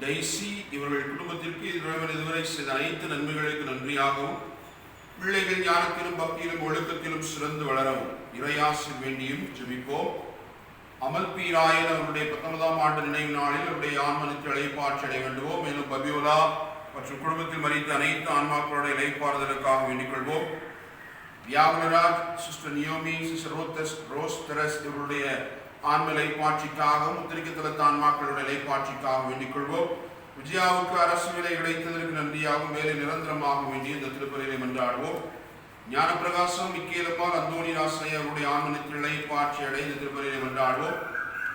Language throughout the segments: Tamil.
டெய்சி இவர்கள் குடும்பத்திற்கு இதுவரை செய்த அனைத்து நன்மைகளுக்கு நன்றியாகவும் பிள்ளைகள் ஞானத்திலும் பக்தியிலும் ஒழுக்கத்திலும் சிறந்து வளரவும் இறையாசில் வேண்டியும் ஜெபிப்போம். அமல் பி ராயன் அவருடைய 19ஆம் ஆண்டு நினைவு நாளில் அவருடைய ஆன்மனுக்கு இளைப்பாற்றி அடைய வேண்டுவோம். மேலும் பபியோலா மற்றும் குடும்பத்தில் மறித்த அனைத்து ஆன்மாக்களோட இளைப்பாறுதலுக்காக வேண்டிக் கொள்வோம். Viyagularaj, sister Naomi, sister Rose Therese இவருடைய ஆன்ம இளைப்பாட்சிக்காகவும் உத்திரிக்கத்தலத்த ஆன்மாக்களோட இளைப்பாட்சிக்காக வேண்டிக் கொள்வோம். விஜயாவுக்கு அரசு வேலை கிடைத்ததற்கு நன்றியாகவும் வேலை நிரந்தரமாக வேண்டிய இந்த திருப்பலியை மன்றாடுவோம். ஞானப்பிரகாசம், மிக்கேலம்மாள், அந்தோணி ராசையா அவருடைய ஆன்மனத்தில் இளைப்பாட்சி அடைந்த திருப்பலியை மன்றாடுவோம்.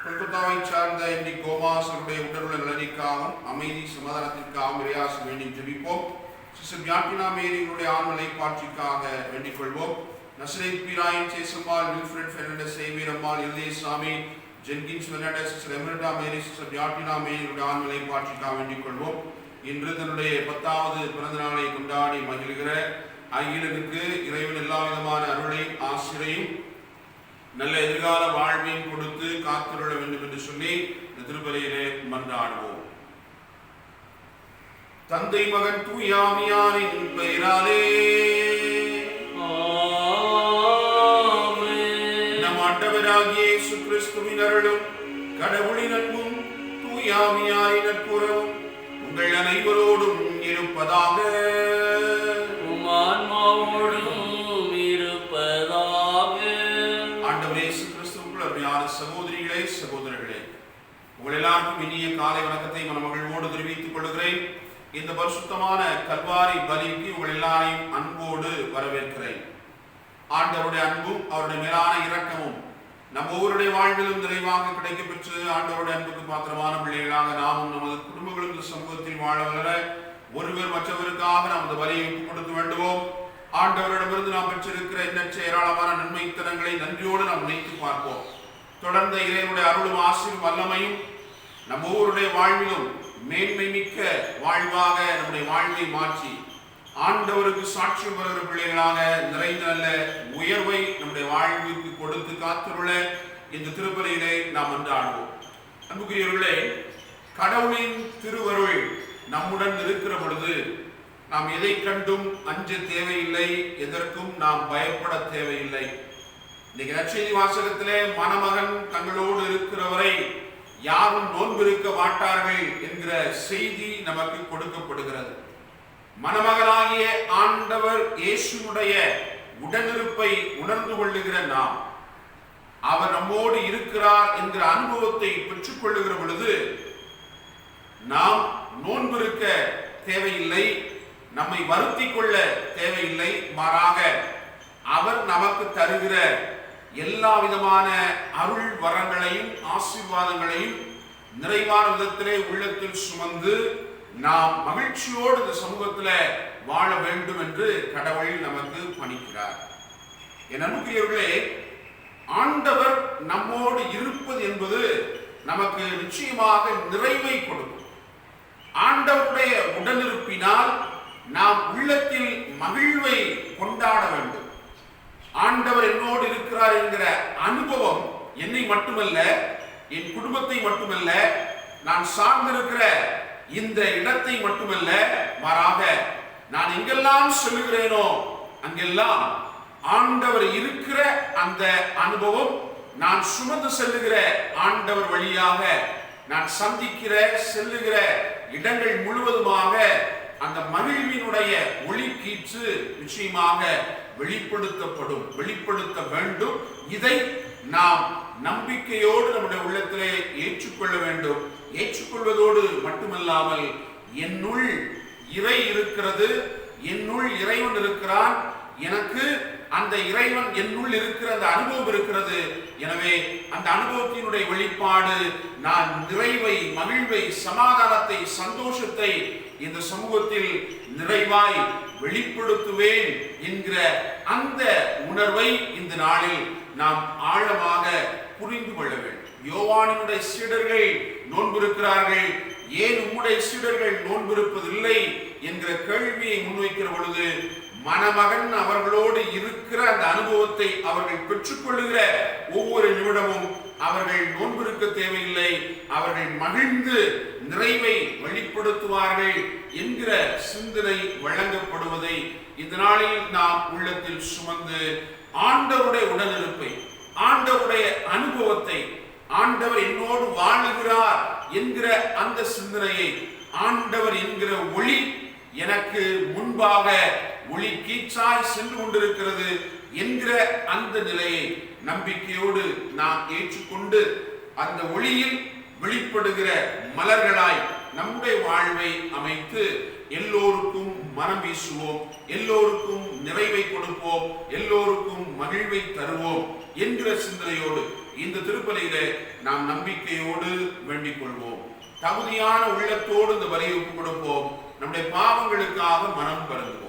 கொல்கத்தாவை சார்ந்த என் கோமாஸ் அவருடைய உடலுள்ள நலனிக்காகவும் அமைதி சமாதானத்திற்காகவும் இறையாச வேண்டி ஜெபிப்போம். சிஸ்டர் பியாட்டினா மேரிகளுடைய ஆன்ம இளைப்பாட்சிக்காக வேண்டிக் கொள்வோம். Nazareth P Rayan, Sesammal, Wilfred Fernandes, Xavierammal, Irudayasamy, Jenkins Fernandes, sister Emeretta Mary, sister Piatina மேரிகளுடைய ஆன்ம இளைப்பாட்சிக்காக வேண்டிக் கொள்வோம். இன்று தன்னுடைய 10வது பிறந்த நாளை கொண்டாடி மகிழ்கிற அகிலனுக்கு இறைவன் எல்லா விதமான அருளையும் ஆசிரியையும் நல்ல எதிர்கால வாழ்வையும் கொடுத்து காத்துள்ள வேண்டும் என்று சொல்லி இந்த திருப்பலியிலே மன்றாடுவோம். தந்தை மகன் தூயாவியாரின் பெயராலே நம் ஆண்டவராகிய இயேசு கிறிஸ்துவின் அருளும் கடவுளின் அன்பும் தூயாவியாரின் நட்புறவும் உங்கள் அனைவரோடும் இருப்பதாக. சகோதரிகளே, சகோதரர்களே, உங்கள் எல்லாருக்கும் இனிய காலை வணக்கத்தை மனமகிழ்வோடு தெரிவித்துக் கொள்கிறேன். இந்த பரிசுத்தமான கல்வாரி பலிக்கு உங்கள் எல்லாரையும் அன்போடு வரவேற்கிறேன். ஆண்டவருடைய அன்பும் அவருடைய மேலான இரக்கமும் நம்ம ஒவ்வொருடைய வாழ்விலும் நிறைவாக கிடைக்க பெற்று ஆண்டவருடைய அன்புக்கு பாத்திரமான பிள்ளைகளாக நாமும் நமது குடும்பங்களும் இந்த சமூகத்தில் வாழ வளர ஒருவர் மற்றவருக்காக நமது பலியை கொடுக்க வேண்டுவோம். ஆண்டவரிடமிருந்து நாம் பெற்றிருக்கிற எண்ணற்ற ஏராளமான நன்மைத்தனங்களை நன்றியோடு நாம் நினைத்து பார்ப்போம். தொடர்ந்த இறைவனுடைய அருளும் ஆசீரும் வல்லமையும் நம்ம ஒவ்வொருடைய வாழ்விலும் மேன்மை மிக்க வாழ்வாக நம்முடைய வாழ்வை மாற்றி ஆண்டவருக்கு சாட்சியம் பெறுகிற பிள்ளைகளாக நிறைந்த நல்ல உயர்வை நம்முடைய வாழ்வுக்கு கொடுத்து காத்துள்ள இந்த திருப்பலியிலே நாம் மன்றாடுவோம். அன்புக்குரியவர்களே, கடவுளின் திருவருள் நம்முடன் இருக்கிற பொழுது நாம் எதை கண்டும் அஞ்ச தேவையில்லை, எதற்கும் நாம் பயப்பட தேவையில்லை. இன்னைக்கு நற்செய்தி வாசகத்திலே மணமகன் தங்களோடு இருக்கிறவரை யாரும் நோன்பு இருக்க மாட்டார்கள் என்கிற செய்தி நமக்கு கொடுக்கப்படுகிறது. மணமகனாகிய ஆண்டவர் இயேசுவுடைய உடனிருப்பை உணர்ந்து கொள்ளுகிற நாம், அவர் நம்மோடு இருக்கிறார் என்கிற அனுபவத்தை பெற்றுக் கொள்ளுகிற பொழுது நாம் நோன்பு இருக்க தேவையில்லை, நம்மை வருத்திக் கொள்ள தேவையில்லை. மாறாக அவர் நமக்கு தருகிற எல்லா விதமான அருள் வரங்களையும் ஆசீர்வாதங்களையும் நிறைவான விதத்திலே உள்ளத்தில் சுமந்து நாம் மகிழ்ச்சியோடு இந்த சமூகத்தில் வாழ வேண்டும் என்று கடவுள் நமக்கு பணிக்கிறார். என் அன்புக்குரியவர்களே, ஆண்டவர் நம்மோடு இருப்பது என்பது நமக்கு நிச்சயமாக நிறைவை கொடுக்கும். ஆண்டவருடைய உடனிருப்பினால் நாம் உள்ளத்தில் மகிழ்வை கொண்டாட வேண்டும். ஆண்டவர் என்னோடு இருக்கிறார் என்கிற அனுபவம் என்னை மட்டுமல்ல, என் குடும்பத்தை மட்டுமல்ல, நான் சார்ந்திருக்கிற இந்த இடத்தை மட்டுமல்ல, மாறாக நான் எங்கெல்லாம் சொல்லுகிறேனோ அங்கெல்லாம் ஆண்டவர் இருக்கிற அந்த அனுபவம், நான் சுமந்து செல்லுகிற ஆண்டவர் வழியாக நான் சந்திக்கிற செல்லுகிற இடங்கள் முழுவதுமாக அந்த மகிழ்வினுடைய ஒளி கீற்று நிச்சயமாக வெளிப்படுத்தப்படும், வெளிப்படுத்த வேண்டும். இதை நாம் நம்பிக்கையோடு நம்முடைய உள்ளத்திலே ஏற்றுக்கொள்ள வேண்டும். ஏற்றுக்கொள்வதோடு மட்டுமல்லாமல் என்னுள் இறை இருக்கிறது, என்னுள் இறைவன் இருக்கிறான், எனக்கு அந்த இறைவன் என்னுள் இருக்கிற அந்த அனுபவம் இருக்கிறது. எனவே அந்த அனுபவத்தினுடைய வெளிப்பாடு நான் நிறைவை, மகிழ்வை, சமாதானத்தை, சந்தோஷத்தை இந்த சமூகத்தில் நிறைவாய் வெளிப்படுத்துவேன் என்கிற அந்த உணர்வை இந்த நாளில் நாம் ஆழமாக புரிந்து கொள்ள வேண்டும். யோவானினுடைய சீடர்கள் நோன்பிருக்கிறார்கள், ஏன் உம்முடைய சீடர்கள் நோன்பிருப்பதில்லை என்கிற கேள்வியை முன்வைக்கிற பொழுது மணமகன் அவர்களோடு இருக்கிற அந்த அனுபவத்தை அவர்கள் பெற்றுக்கொள்ளுகிற ஒவ்வொரு நிமிடமும் அவர்கள் நோன்பிருக்க தேவையில்லை, அவர்கள் மகிழ்ந்து நிறைவை வெளிப்படுத்துவார்கள் என்கிற சிந்தனை வழங்கப்படுவதை இந்த நாளில் நாம் உள்ளத்தில் சுமந்து ஆண்டவருடைய உடனிருப்பை, ஆண்டவருடைய அனுபவத்தை, ஆண்டவர் என்னோடு வாழுகிறார் என்கிற அந்த சிந்தனையை, ஆண்டவர் என்கிற ஒளி எனக்கு முன்பாக ஒளி கீச்சாய் சென்று கொண்டிருக்கிறது என்கிற அந்த நிலையை நம்பிக்கையோடு நாம் ஏற்றுக்கொண்டு அந்த ஒளியில் வெளிப்படுகிற மலர்களாய் நம்முடைய வாழ்வை அமைத்து எல்லோருக்கும் மனம் வீசுவோம், எல்லோருக்கும் நிறைவை கொடுப்போம், எல்லோருக்கும் மகிழ்வை தருவோம் என்கிற சிந்தனையோடு இந்த திருப்பலியில நாம் நம்பிக்கையோடு வேண்டிக் கொள்வோம். தகுதியான உள்ளத்தோடு இந்த வரியை ஒப்புக் கொடுப்போம். நம்முடைய பாவங்களுக்காக மனம் வருந்துவோம்.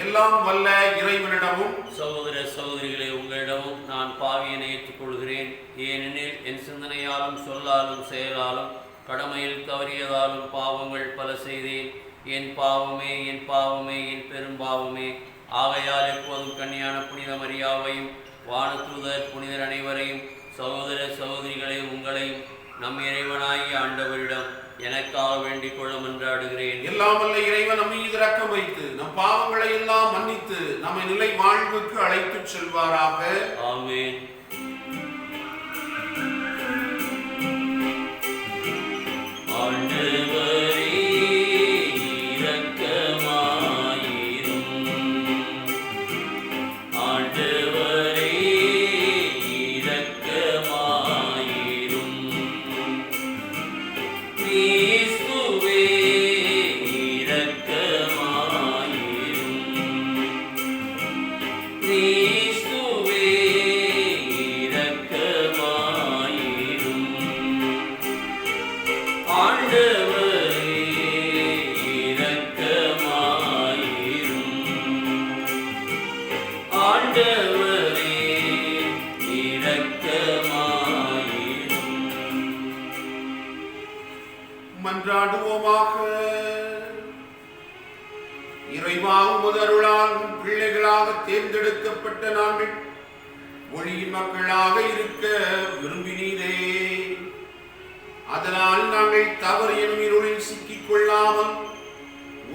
எல்லாம் வல்ல இறைவனிடமும் சகோதர சகோதரிகளே, உங்களிடமும் நான் பாவியனை ஏற்றுக்கொள்கிறேன். ஏனெனில் என் சிந்தனையாலும் சொல்லாலும் செயலாலும் கடமையில் தவறியதாலும் பாவங்கள் பல செய்தேன். என் பாவமே, என் பாவமே, என் பெரும்பாவமே. ஆகையால் எப்போதும் கன்னியான புனித மரியாவையும் வானதூதர் புனிதர் அனைவரையும் சகோதர சகோதரிகளே உங்களையும் நம் இறைவனாகிய ஆண்டவரிடம் எனக்காக வேண்டிக் கொள்ள மன்றாடுகிறேன். எல்லாம் வல்ல இறைவன் நம் மீது இரக்கம் வைத்து நம் பாவங்களை எல்லாம் மன்னித்து நம்மை நிலை வாழ்வுக்கு அழைத்து செல்வாராக. ஆமென். மன்றாடுவோமாக. இறைவா, உமது அருளால் பிள்ளைகளாக தேர்ந்தெடுக்கப்பட்ட நாங்கள் ஒளியின் மக்களாக இருக்க விரும்பினீரே. அதனால் நாங்கள் தவறு எனும் இருளில் சிக்கிக் கொள்ளாமல்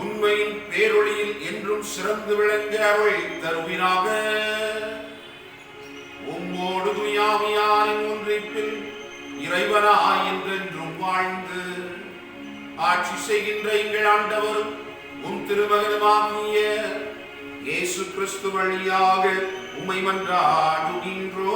உண்மையின் பேரொளியில் என்றும் சிறந்து விளங்க அருள் தருவீராக. உம்மோடு துயாமியாரின் ஒன்றிப்பில் இறைவனாய் என்றென்றும் வாழ்ந்து ஆட்சி செய்கின்ற எங்கள் ஆண்டவரும் உம் திருமகனுமாகிய இயேசு கிறிஸ்து வழியாக உம்மை மன்றாடுகின்றோம்.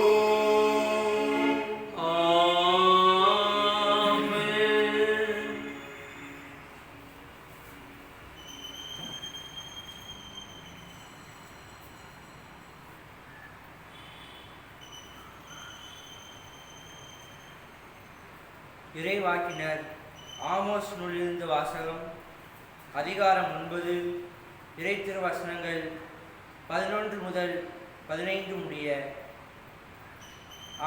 இறைவாக்கினர் ஆமோஸ் நூலிலிருந்து வாசகம். அதிகாரம் 9, இறை திருவசனங்கள் 11 முதல் 15 முடிய.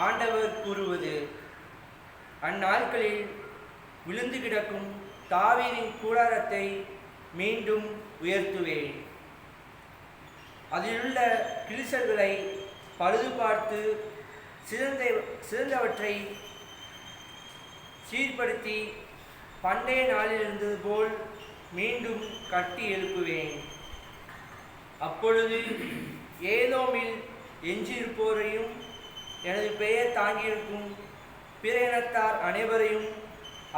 ஆண்டவர் கூறுவது: அந்நாட்களில் விழுந்து கிடக்கும் தாவீதின் கூடாரத்தை மீண்டும் உயர்த்துவேன். அதிலுள்ள கிழிசல்களை பழுது பார்த்து சிறந்தவற்றை சீர்படுத்தி பண்டைய நாளில் இருந்தது போல் மீண்டும் கட்டி எழுப்புவேன். அப்பொழுது ஏதோமில் எஞ்சியிருப்போரையும் எனது பெயர் தாங்கியிருக்கும் பிற இனத்தார் அனைவரையும்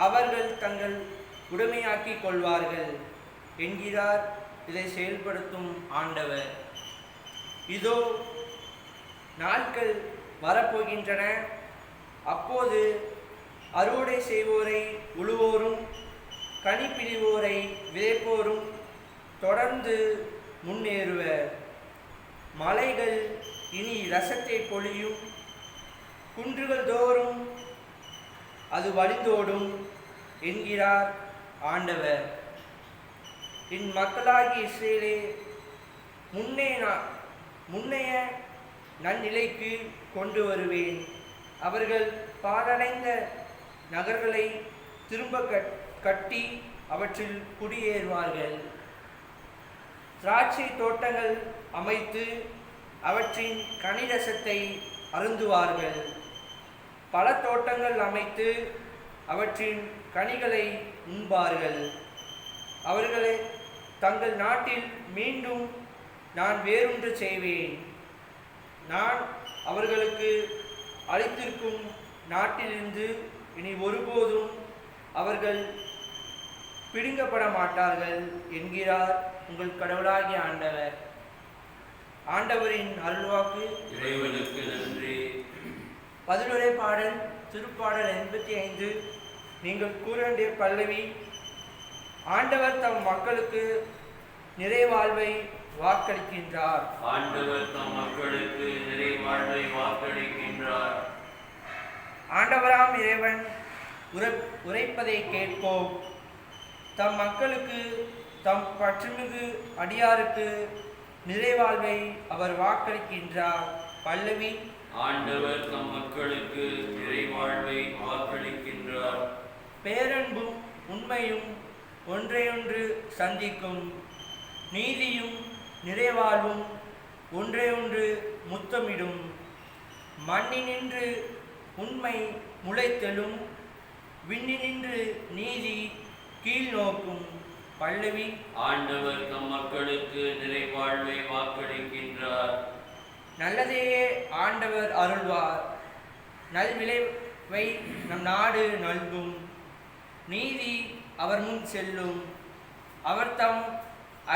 அவர்கள் தங்கள் உடைமையாக்கிக் கொள்வார்கள் என்கிறார் இதை செயல்படுத்தும் ஆண்டவர். இதோ நாட்கள் வரப்போகின்றன. அப்போது அறுவடை செய்வோரை உழுவோரும் கனி பிழிவோரை விதைப்போரும் தொடர்ந்து முன்னேறுவர். மலைகள் இனி இரசத்தை பொழியும், குன்றுகள் தோறும் அது வழிந்தோடும் என்கிறார் ஆண்டவர். என் மக்களாகிய இஸ்ரேலே, முன்னைய நன்னிலைக்கு கொண்டு வருவேன். அவர்கள் பாழடைந்த நகர்களை திரும்ப கட்டி அவற்றில் குடியேறுவார்கள். திராட்சை தோட்டங்கள் அமைத்து அவற்றின் கனிரசத்தை அருந்துவார்கள். பல தோட்டங்கள் அமைத்து அவற்றின் கனிகளை உண்பார்கள். அவர்களை தங்கள் நாட்டில் மீண்டும் நான் வேறொன்று செய்வேன். நான் அவர்களுக்கு அளித்திருக்கும் நாட்டிலிருந்து இனி ஒருபோதும் அவர்கள் பிடுங்கப்பட மாட்டார்கள் என்கிறார் உங்கள் கடவுளாகிய ஆண்டவர். ஆண்டவரின் அருள்வாக்கு. இறைவனுக்கு நன்றி. பதிலுரை பாடல் திருப்பாடல் 85. நீங்கள் கூற வேண்டிய பல்லவி: ஆண்டவர் தம் மக்களுக்கு நிறைவாழ்வை வாக்களிக்கின்றார். ஆண்டவர் தம் மக்களுக்கு நிறைவாழ்வை வாக்களிக்கின்றார். ஆண்டவராம் இறைவன் உரைப்பதை கேட்போம். தம் மக்களுக்கு தம் பற்றுமிகு அடியாருக்கு நிறைவாழ்வை அவர் வாக்களிக்கின்றார். பல்லவி: ஆண்டவர் தம் மக்களுக்கு நிறைவாழ்வை வாக்களிக்கின்றார். பேரன்பும் உண்மையும் ஒன்றையொன்று சந்திக்கும். நீதியும் நிறைவாழ்வும் ஒன்றையொன்று முத்தமிடும். மண்ணினின்று உண்மை முளைத்தெழும். விண்ணினின்று நீதி கீழ் நோக்கும். பல்லவி: ஆண்டவர் தம் மக்களுக்கு நிறைவாழ்வை வாக்களிக்கின்றார். நல்லதையே ஆண்டவர் அருள்வார். நல்விளைவை நம் நாடு நல்கும். நீதி அவர் முன் செல்லும். அவர் தம்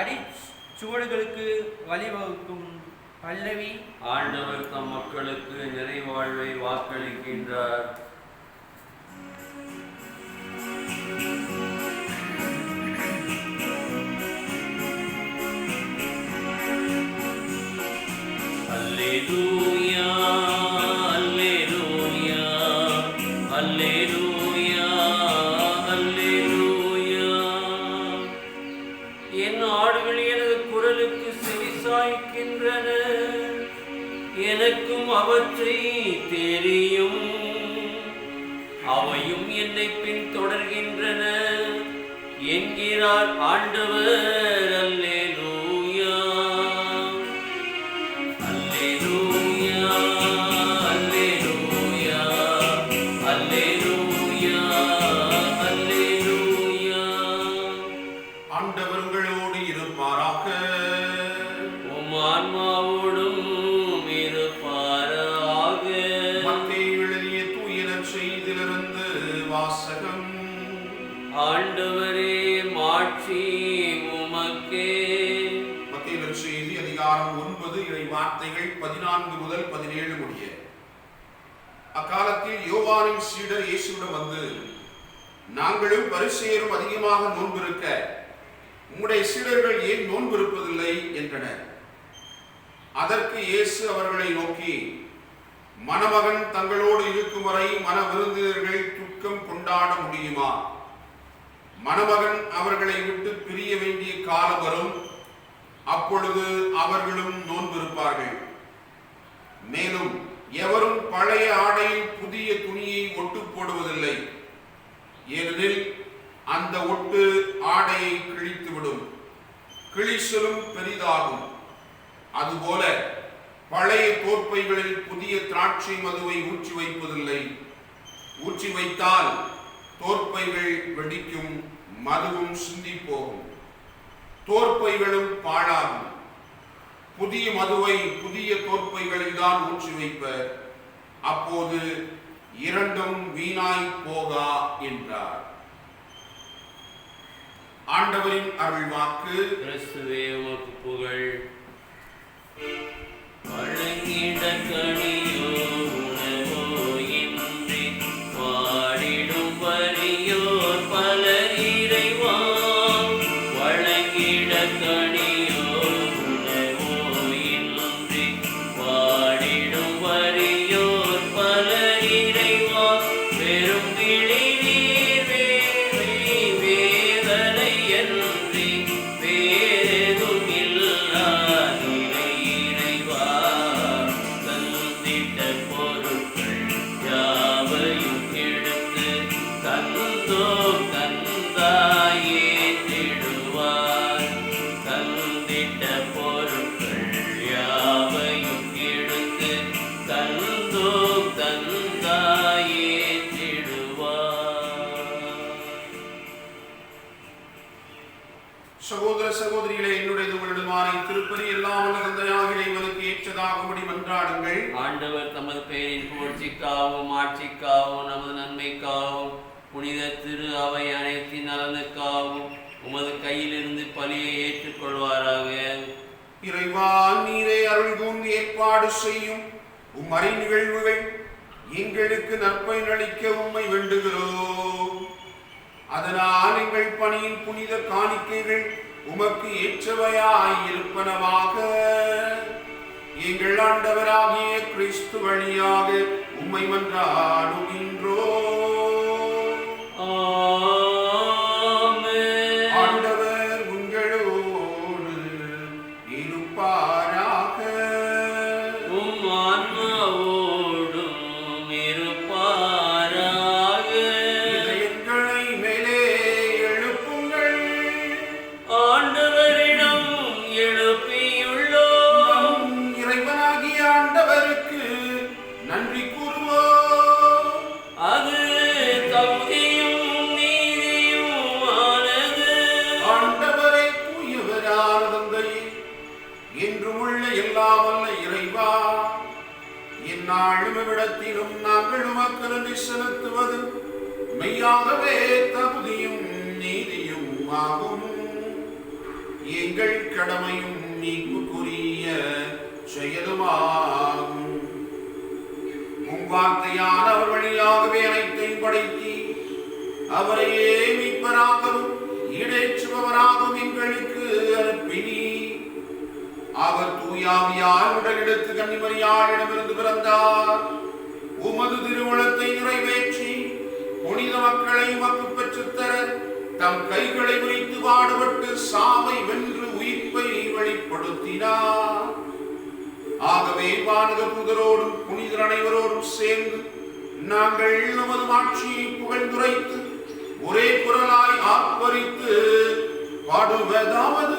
அடிச்சுவடுகளுக்கு வழிவகுக்கும். பல்லவி: ஆண்டவர் தம் மக்களுக்கு நிறைவாழ்வை வாக்களிக்கின்றார். அல்லேலூயா, அல்லேலூயா, அல்லேலூயா, அல்லேலூயா. என் ஆடுகள் எனது குரலுக்கு செவிசாய்க்கின்றன. எனக்கும் அவற்றை தெரியும். அவையும் என்னை பின் தொடர்கின்றன என்கிறார் ஆண்டவர். அல்லேலூயா, அல்லேலூயா, அல்லேலூயா, அல்லேலூயா, அல்லேலூயா. ஆண்டவர் உங்களோடு இருப்பாராக. உம் ஆன்மாவோடும் இருப்பாராக. மத்தேயு எழுதிய தூய நற்செய்தியிலிருந்து வாசகம். ஆண்டவரே, மாட்சி உமக்கே. மத்தேயு நற்செய்தி அதிகாரம் 9 இறை வார்த்தைகள் 14 முதல் 17 முடிய. அக்காலத்தில் யோவானின் சீடர் இயேசுவிடம் வந்து, நாங்களும் பரிசேயரும் அதிகமாக நோன்பிருக்க உம்முடைய சீடர்கள் ஏன் நோன்பிருப்பதில்லை என்றனர். அதற்கு இயேசு அவர்களை நோக்கி, மணமகன் தங்களோடு இருக்கும் வரை மன விருந்தினர்கள் துக்கம் கொண்டாட முடியுமா? மணமகன் அவர்களை விட்டு பிரிய வேண்டிய காலம் வரும். அப்பொழுது அவர்களும் நோன்பிருப்பார்கள். மேலும் எவரும் பழைய ஆடையில் புதிய துணியை ஒட்டு போடுவதில்லை. ஏனெனில் அந்த ஒட்டு ஆடையை கிழித்துவிடும், கிழிசலும் பெரிதாகும். அதுபோல பழைய தோற்பைகளில் புதிய திராட்சை மதுவை ஊற்றி வைப்பதில்லை. ஊற்றி வைத்தால் தோற்பைகள் வெடிக்கும், மதுவும் சிந்தி போகும், தோற்பைகளும் பாழாகும். புதிய மதுவை புதிய தோற்பைகளில் தான் ஊற்றி வைப்பர். அப்போது இரண்டும் வீணாய் போகா என்றார். ஆண்டவரின் அருள்வாக்கு. கிறிஸ்துவே உமக்கு புகழ். வழங்கிட கனியோ உணவோ இன்றி வாடிடும் வறியோர் பலர் இறைவா. வழங்கிட கனியோ உணவோ இன்றி வாடிடும் வறியோர் பலர் இறைவா. பெரும் விழி நீர் வேதனை என்று வேறெதும் இல்லாதிரை தந்தோம் தந்தாயே திடுவார் தந்திட்ட பொருட்கள் யாவையும் எடுத்து தந்தோம் தந்தாயே சகோதர சகோதரிகளே, என்னுடைய உங்களிடமான திருப்பதி எல்லாம் வல்ல தந்தையாக இறைவனுக்கு ஏற்றதாகும்படி மன்றாடுங்கள். ஆண்டவர் தமது பெயரின் புகழ்ச்சிக்காகவும் ஆட்சிக்காகவும் நமது நன்மைக்காகவும் புனித திரு அவை அனைத்தின் நலனுக்காகவும் உமது கையிலிருந்து பலியை ஏற்றுக்கொள்வாராக. இறைவா, நீரே அருள் கூர்ந்து ஏற்பாடு செய்யும் உம்மறை நிகழ்வுகள் எங்களுக்கு நற்பயன் அளிக்க உம்மை வேண்டுகிறோம். அதனால் எங்கள் பணியின் புனித காணிக்கைகள் உமக்கு ஏற்றவையாய் இருப்பனவாக. எங்கள் ஆண்டவராகிய கிறிஸ்து வழியாக உம்மை மன்றாடுகின்றோம். ஆமென். ஆண்டவர் உங்களோடு இருப்பாராக. உம் ஆன்மாவோடும் இருப்பாராக. இதயங்களை மேலே எழுப்புங்கள். ஆண்டவரிடம் எழுப்பியுள்ளோம். நம் இறைவனாகிய ஆண்டவருக்கு நன்றி கூறுவோம். அது தகுதியும் நீதியுமானது. ஆண்டவரை தூயவரான தந்தையே, என்றும் உள்ள எல்லாம் வல்ல இறைவா, எந்நாளும் இவ்விடத்திலும் நாங்கள் உமக்கு நன்றி செலுத்துவது மெய்யாகவே தகுதியும் நீதியும் ஆகும். எங்கள் கடமையும் மீட்புக்குரிய செயலுமாகும். உம் வார்த்தையான அவர் வழியாகவே அனைத்தையும் படைத்தி அவரையே மீட்பராகவும் ஈடேற்றுபவராகவும் எங்களுக்கு அனுப்பினி. அவர் தூயாவியார் உடலெடுத்து கன்னிமரியாளிடமிருந்து பிறந்தார். உமது திருவுளத்தை நிறைவேற்றி புனித மக்களை உமக்கு பெற்றுத்தர தம் கைகளை விரித்து பாடுபட்டு சாவை வென்று உயிர்ப்பை வெளிப்படுத்தினார். ஆகவே வானக தூதரோடும் புனிதர் அனைவரோடும் சேர்ந்து நாங்கள் நமது மாட்சியை புகழ்ந்துரைத்து ஒரே குரலாய் ஆர்ப்பரித்து பாடுவதாவது: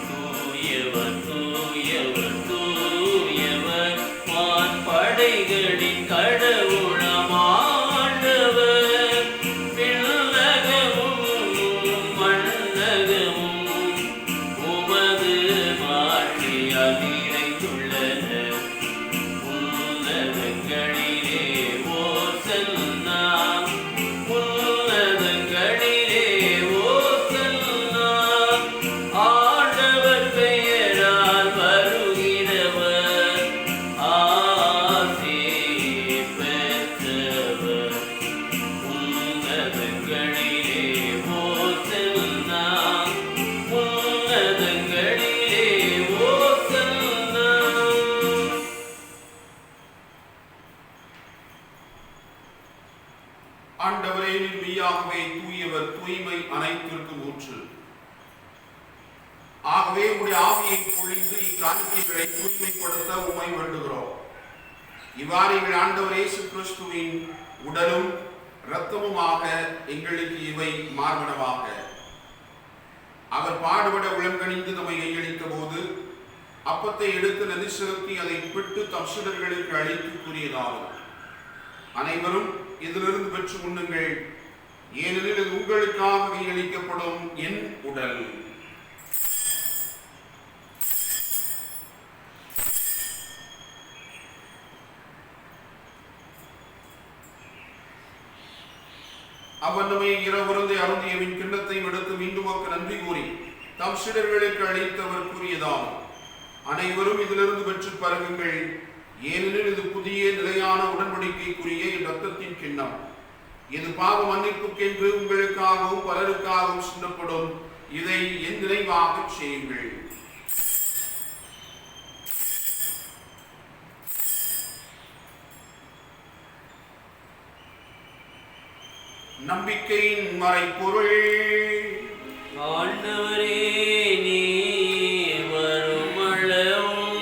தூயவர் தூயவர் தூயவர் வான்படைகளின் கடவுளாம் ஆண்டவர். விண்ணகமும் மண்ணகமும் உமது மாட்சியால் நிறைந்துள்ளன. உன்னதங்களிலே ஓசன்னா, உன்னதங்களிலே ஓசன்னா. ஆண்டவர் பெயரால் வருகிறவர் ஆசி பெற்றவர். உன்னதங்களிலே ஓசன்னா, உன்னதங்களிலே ஓசன்னா. ஆண்டவரே, நீர் மெய்யாகவே தூயவர், தூய்மை அனைத்திற்கும் ஊற்று. ஆகவே உம்முடைய ஆவியை பொழிந்து இக்காணிக்கைகளை தூய்மைப்படுத்த உம்மை வேண்டுகிறோம். இவ்வாறு எங்கள் ஆண்டவர் இயேசு கிறிஸ்துவின் உடலும் இரத்தமுமாக எங்களுக்கு இவை மார்பனவாக. அவர் பாடுபட உளங்கணிந்து நம்மை கையளித்த போது அப்பத்தை எடுத்து நதி செலுத்தி அதை பிட்டு தம் சீடர்களுக்கு அளித்து கூறியதாகும்: அனைவரும் இதிலிருந்து பெற்று உண்ணுங்கள், ஏனெனில் இது உங்களுக்காக கையளிக்கப்படும் என் உடல். அவ்வண்ணமே இரவிருந்தை அருந்தியவின் கிண்ணத்தை எடுத்து மீண்டும் நன்றி கூறி தம் சீடர்களுக்கு அளித்தவர் கூறியதாகும்: அனைவரும் இதிலிருந்து பெற்று பருகுங்கள், ஏனெனில் இது புதிய நிலையான உடன்படிக்கைக்குரிய என் இரத்தத்தின் கிண்ணம். இது பாவ மன்னிப்புக்கென்று உங்களுக்காகவும் பலருக்காகவும் சிந்தப்படும். இதை என் நினைவாக செய்யுங்கள். நம்பிக்கையின் மறைபொருள். ஆண்டவரே, நீர் வருமளவும்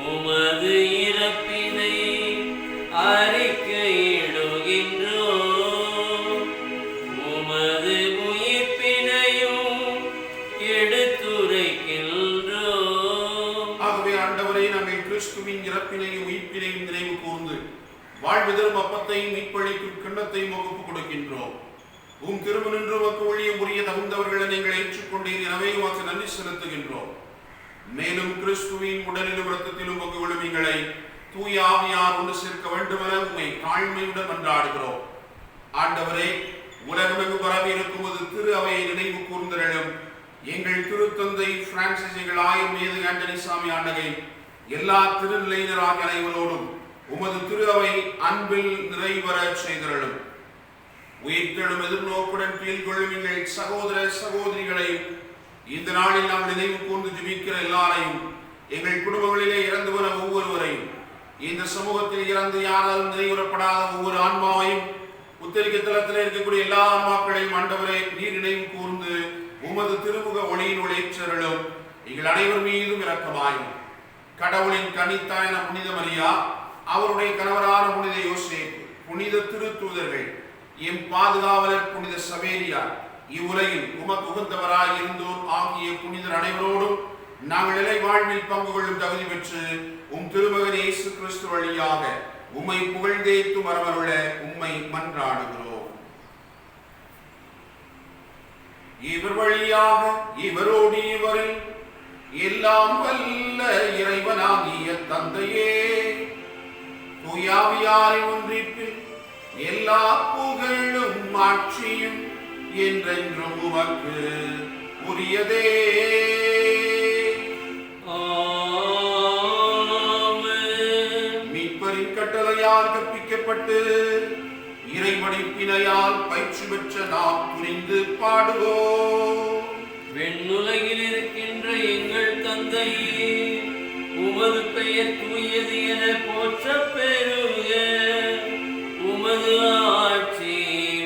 உமது இறப்பை அறிக்கையிடுகின்றோம். உமது உயிர்ப்பினையும் எடுத்துரைக்கின்றோம். ஆகவே ஆண்டவரே, நாங்கள் கிறிஸ்துவின் இறப்பினையும் உயிர்ப்பினையும் நினைவு கூர்ந்து வாழ்விதரும் அப்பத்தையும் மீட்பளிக்கும் கிண்ணத்தையும் ஒப்புக் கொடுக்கின்றோம். உம் திருமணின்று உமக்கு ஊழியம் புரிய தகுந்தவர்களை நீங்கள் ஏற்றுக்கொண்டீர், எனவே உமக்கு நன்றி செலுத்துகின்றோம். மேலும் கிறிஸ்துவின் உடலிலும் இரத்தத்திலும் பங்கு கொள்ளும் எங்களை தூய ஆவியார் ஒன்று சேர்க்க வேண்டும் என உம்மை தாழ்மையுடன் மன்றாடுகிறோம். ஆண்டவரே, உலகமெங்கு பரவி இருக்கும்போது திரு அவையை நினைவு கூர்ந்தருளும். எங்கள் திருத்தந்தை பிரான்சிஸ், எங்கள் ஆயர் மீது ஆண்டனி சாமி ஆண்டகை, எல்லா திருநிலையினராகிய அனைவரோடும் உமது திரு அவை அன்பில் நிறைவர செய்தருளும். உயிர்த்தெழும் எதிர்நோக்குடன் கீழ் கொள்ளும் எங்கள் சகோதர சகோதரிகளையும், இந்த நாளில் நாம் நினைவு கூர்ந்து ஜெபிக்கிற எல்லாரையும், எங்கள் குடும்பங்களிலே இறந்து வர ஒவ்வொருவரையும், இந்த சமூகத்தில் இறந்து யாராலும் நினைவுறப்படாத ஒவ்வொரு ஆன்மாவையும், உத்தரிக்க தளத்தில் இருக்கக்கூடிய எல்லா ஆன்மாக்களையும் ஆண்டவரை நீர் நினைவு கூர்ந்து உமது திருமுக ஒளியின் ஒளிச்சருளும். எங்கள் அனைவர் மீதும் இரக்கமாயும். கடவுளின் கன்னித்தாயான புனித மரியா, அவருடைய கணவரான புனித யோசேப்பு, புனித திருத்தூதர்கள், எம் பாதுகாவலர் புனித சவேரியார், இவ்வுலகில் உமக்கு உகந்தவராய் இருந்தோர் ஆகிய புனிதர் அனைவரோடும் நாங்கள் நிலை வாழ்வில் பங்கு கொள்ளும் தகுதி பெற்று உம் திருமகன் இயேசு கிறிஸ்து வழியாக உம்மை புகழ்ந்தேத்து வரவருள உம்மை மன்றாடுகிறோம். இவர் வழியாக இவரோடு இவரில் எல்லாம் வல்ல இறைவனாகிய தந்தையே, தூயாவியாரின் ஒன்றிப்பில் எல்லா புகழும் ஆட்சியும் என்றென்றும் உமக்கு உரியதே. மீட்பரின் கட்டளையால் கற்பிக்கப்பட்டு இறைவடிப்பினையால் பயிற்சி பெற்ற நாம் புரிந்து பாடுவோம். விண்ணுலகில் இருக்கின்ற எங்கள் தந்தையே, உமது பெயர் தூயது என போற்றப் பெறுக. உமது ஆட்சி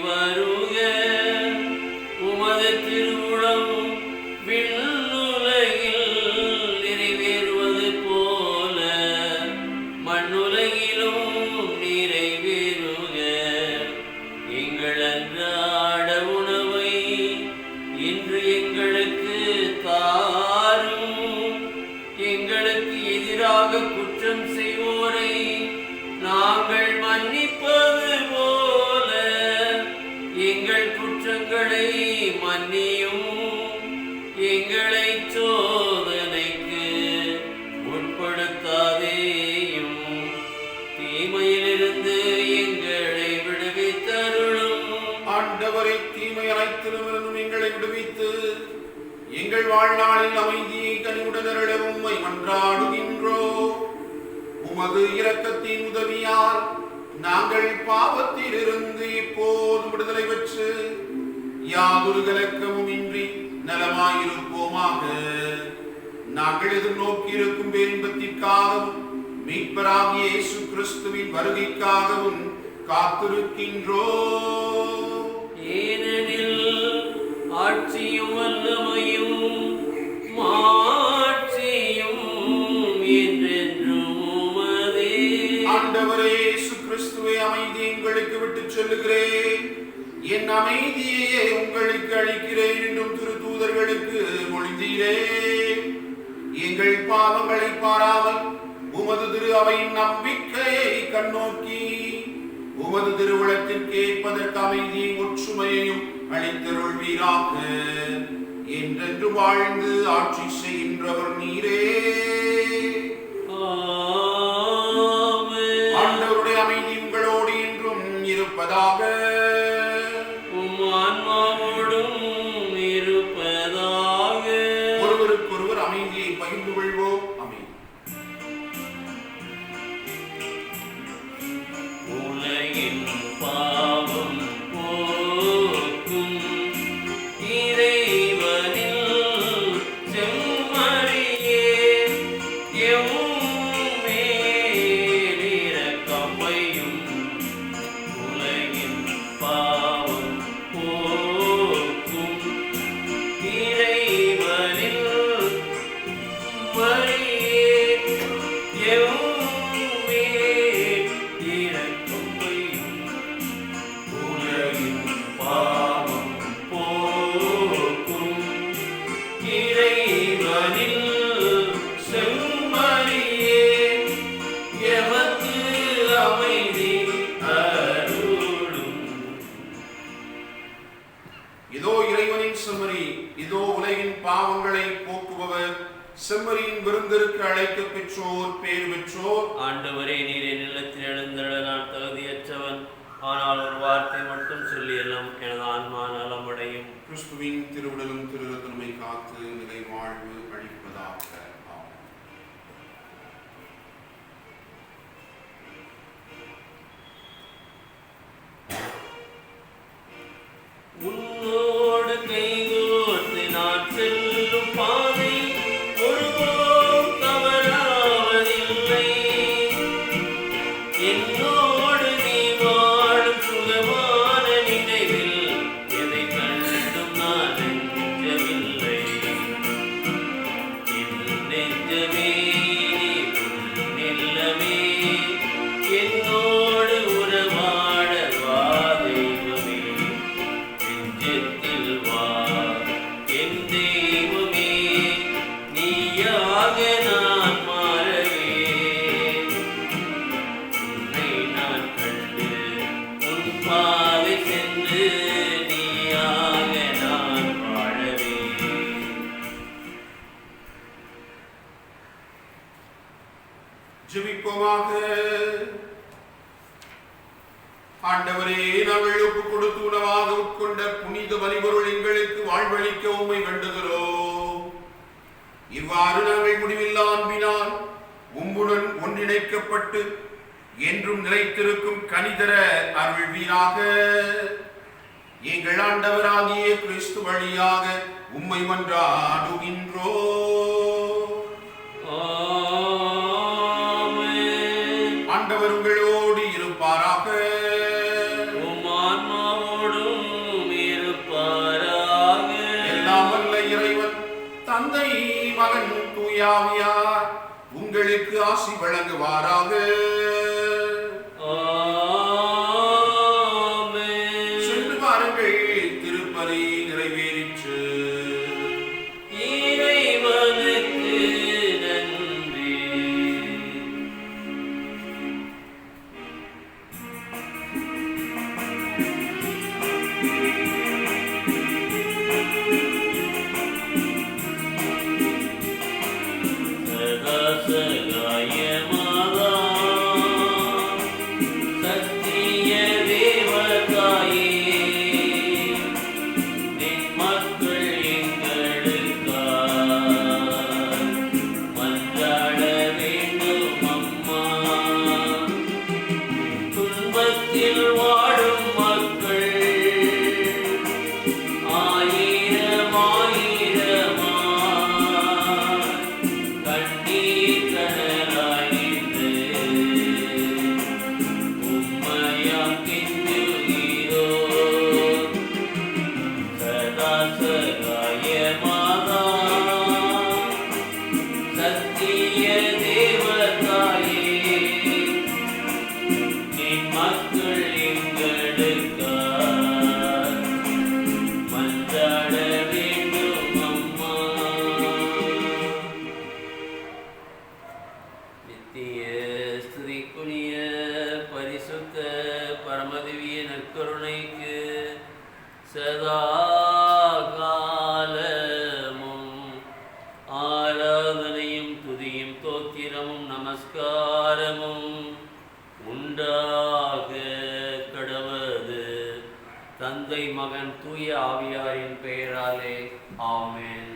வருக. உமது திருவுளம் விண்ணுலகில் நிறைவேறுவது போல மண்ணுலகிலும் நிறைவேறுக. எங்கள் அன்றாட உணவை இன்று எங்களுக்கு தாரும். எங்களுக்கு எதிராக குற்றம் செய்வோரை நாங்கள் மன்னிப்பது போல எங்கள் குற்றங்களை மன்னியும். எங்களை சோதனைக்கு உட்படுத்தாதேயும், தீமையிலிருந்து எங்களை விடுவித்தருளும். ஆண்டவரை, தீமை அனைத்திலுமிருந்தும் எங்களை விடுவித்து எங்கள் வாழ்நாளில் அமைதியை கனிவுடன் அருள உம்மை மன்றாடுகின்றோம். உமது இரக்கத்தின் உதவியால் நாங்கள் பாவத்திலிருந்து இப்போது விடுதலை பெற்று யாதொரு கலக்கமும் இன்றி நலமாயிருப்போமாக. நாங்கள் எதிர்நோக்கி இருக்கும் பேரின்பத்திற்காகவும் மீட்பராகிய இயேசு கிறிஸ்துவின் வருகைக்காகவும் காத்திருக்கின்றோம். ஏனெனில் ஆட்சியும் வல்லமையும் மாட்சியும் என்றென்றும் உமதே. ஆண்டவரே இயேசு கிறிஸ்துவே, அமைதியை உங்களுக்கு விட்டுச் செல்லுகிறேன், என் அமைதியையே உங்களுக்கு அளிக்கிறேன் என்றும் திருத்தூதர்களுக்கு மொழிந்தீரே. எங்கள் பாவங்களை பாராமல் உமது திரு அவையின் நம்பிக்கையை கண்ணோக்கி உமது திருவுளத்திற்கு ஏற்பதற்கு அமைதியும் ஒற்றுமையையும் அளித்தருள்வீராக. என்றென்று வாழ்ந்து ஆட்சி செய்கின்றவர் நீரே. ஆண்டவருடைய அமைதி உங்களோடு என்றும் இருப்பதாக. உம் ஆன்மாவோடும் இருப்பதாக. ஒருவருக்கொருவர் அமைதியை பகிர்ந்து கொள்வோம். அமைதி. உலகின் பாவம் போக்கும் இறைவனில் செம்மறியே, எம்மே மீட்பருக்கு அழைக்க பெற்றோர் பேர் பெற்றோர். ஆண்டவரே, நீர் என் இல்லத்தில் எழுந்தருள நான் தகுதியற்றவன். ஆனால் ஒரு வார்த்தை மட்டும் சொல்லி எல்லாம் எனது ஆன்மா நலமடையும். கிறிஸ்துவின் திருவுடலும் திருரத்தனமை காத்து நிலை வாழ்வு அளிப்பதாக. உன்னோடு கைகோர்த்து நான் செல்லும் பாதை ஒருபோதும் தவறாவதில்லை. என்னோடு நீ வாழும் சுகமான நினைவில் எதை கண்டும் நான் நெஞ்சமில்லை. என் நெஞ்சமே நீ நெல்லமே, என்னோடு உறவாட வா தெய்வமே. நெஞ்சத்தில் வா என் தெய்வமே, நீயாக நான் மாறவே. உன்னை நான் கண்டு உன் பாதை சென்று நீயாக நான் வாழவே. ஜெபிப்போமாக. ஆண்டவரே, நாங்கள் ஒப்புக் கொடுத்து உணவாக உட்கொண்ட புனித பலிபொருள் எங்களுக்கு வாழ்வளிக்க உம்மை வேண்டுகிறோம். இவ்வாறு நாங்கள் முடிவில்லா அன்பினால் உம்முடன் ஒன்றிணைக்கப்பட்டு என்றும் நிலைத்திருக்கும் கனிதர அருள்வீராக. எங்கள் ஆண்டவராகிய கிறிஸ்து வழியாக உம்மை மன்றாடுகின்றோம். ஆமென். ஆண்டவர் உங்களோடு இருப்பாராக. உம் ஆன்மாவோடும் இருப்பாராக. எல்லாம் வல்ல இறைவன் தந்தை மகன் தூயாவியார் உங்களுக்கு ஆசி வழங்குவாராக. ஆமென். சென்று பாருங்கள், திருப்பலி நிறைவேறிற்று. இறைவனுக்கு நன்றி. சதா சகாய மாதா, சத்திய தேவதாயே, நின் மக்கள் எங்களுக்காய் மன்றாட வேண்டும் அம்மா. துன்பத்தில் வாடும் மக்கள் ஆயிரம் ஆயிரமாய் கண்ணீர் கடலாய் நின்று உம்மையாம் கெஞ்சுகிறோம். சதா சகாய மாதா, சத்திய தேவதாயே, நின் மக்கள் எங்களுக்காய் மன்றாட வேண்டும் அம்மா. நித்திய ஸ்துதிக்குரிய பரிசுத்த பரமதிவிய நற்கருணைக்கு சதா காலமும் ஆராதனையும் துதியும் தோத்திரமும் நமஸ்காரமும் உண்டாக கடவது. தந்தை மகன் தூய ஆவியாரின் பெயராலே ஆமென்.